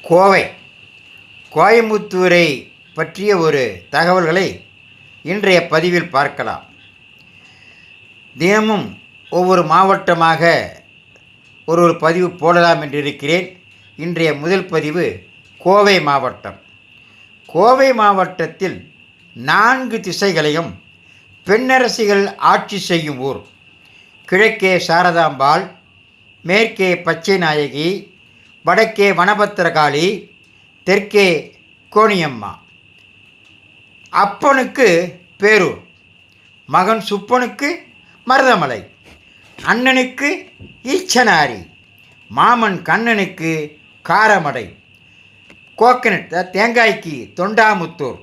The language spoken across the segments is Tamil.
கோவை கோயம்புத்தூரை பற்றிய ஒரு தகவல்களை இன்றைய பதிவில் பார்க்கலாம். தினமும் ஒவ்வொரு மாவட்டமாக ஒரு பதிவு போடலாம் என்று இருக்கிறேன். இன்றைய முதல் பதிவு கோவை மாவட்டம். கோவை மாவட்டத்தில் 4 திசைகளையும் பெண்ணரசிகள் ஆட்சி செய்யும் ஊர். கிழக்கே சாரதாம்பாள், மேற்கே பச்சை நாயகி, வடக்கே வனபத்திரகாளி, தெற்கே கோணியம்மா. அப்பனுக்கு பேரூர், மகன் சுப்பனுக்கு மருதமலை, அண்ணனுக்கு ஈச்சனாரி, மாமன் கண்ணனுக்கு காரமடை, கோகனட் தேங்காய்க்கு தொண்டாமுத்தூர்,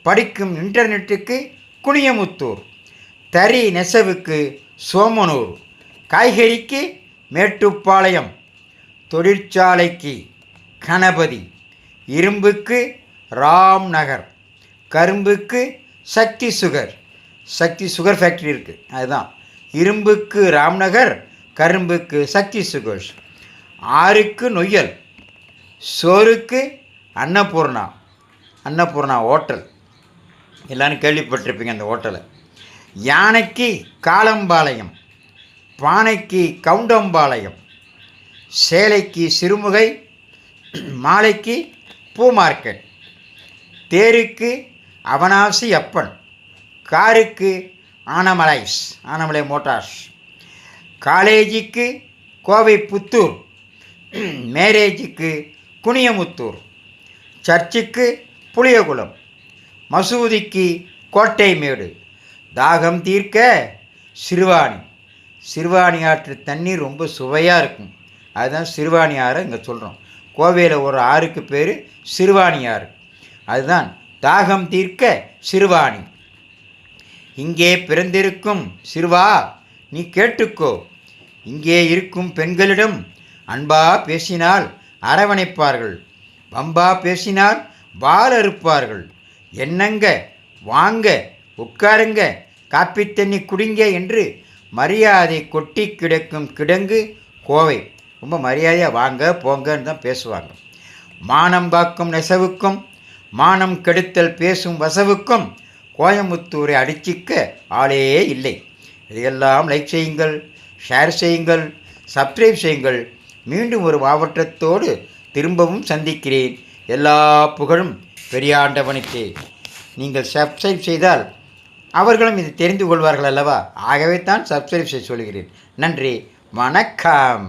படிக்கும் இன்டர்நெட்டுக்கு குனியமுத்தூர், தறி நெசவுக்கு சோமனூர், காய்கறிக்கு மேட்டுப்பாளையம், தொழிற்சாலைக்கு கணபதி, இரும்புக்கு ராம்நகர், கரும்புக்கு சக்தி சுகர் ஃபேக்ட்ரி இருக்குது. அதுதான் இரும்புக்கு ராம்நகர், கரும்புக்கு சக்தி சுகர்ஸ். ஆறுக்கு நொய்யல், சோறுக்கு அன்னபூர்ணா ஹோட்டல். எல்லோரும் கேள்விப்பட்டிருப்பீங்க அந்த ஹோட்டலை. யானைக்கு காலம்பாளையம், பானைக்கு கவுண்டம்பாளையம், சேலைக்கு சிறுமுகை, மாலைக்கு பூ மார்க்கெட், தேருக்கு அவனாசி அப்பன், காருக்கு ஆனமலை மோட்டார்ஸ், காலேஜுக்கு கோவை புத்தூர், மேரேஜுக்கு குனியமுத்தூர், சர்ச்சுக்கு புளியகுளம், மசூதிக்கு கோட்டைமேடு, தாகம் தீர்க்க சிறுவாணி ஆற்று தண்ணீர் ரொம்ப சுவையாக இருக்கும். அதுதான் சிறுவாணி ஆறு இங்கே சொல்கிறோம். கோவையில் ஒரு ஆறுக்கு பேர் சிறுவாணி ஆறு. அதுதான் தாகம் தீர்க்க சிறுவாணி. இங்கே பிறந்திருக்கும் சிறுவா நீ கேட்டுக்கோ, இங்கே இருக்கும் பெண்களிடம் அன்பா பேசினால் அரவணைப்பார்கள், பம்பா பேசினால் வால் அறுப்பார்கள். என்னங்க வாங்க உட்காருங்க காப்பி தண்ணி குடிங்க என்று மரியாதை கொட்டி கிடக்கும் கிடங்கு கோவை. ரொம்ப மரியாதையாக வாங்க போங்கன்னு தான் பேசுவாங்க. மானம் காக்கும் நெசவுக்கும் மானம் கெடுத்தல் பேசும் வசவுக்கும் கோயம்புத்தூரை அடிச்சிக்க ஆளே இல்லை. இதையெல்லாம் லைக் செய்யுங்கள், ஷேர் செய்யுங்கள், சப்ஸ்கிரைப் செய்யுங்கள். மீண்டும் ஒரு மாவட்டத்தோடு திரும்பவும் சந்திக்கிறேன். எல்லா புகழும் பெரியாண்டவனுக்கே. நீங்கள் சப்ஸ்கிரைப் செய்தால் அவர்களும் இது தெரிந்து கொள்வார்கள் அல்லவா? ஆகவே தான் சப்ஸ்கிரைப் செய்ய சொல்கிறேன். நன்றி, வணக்கம்.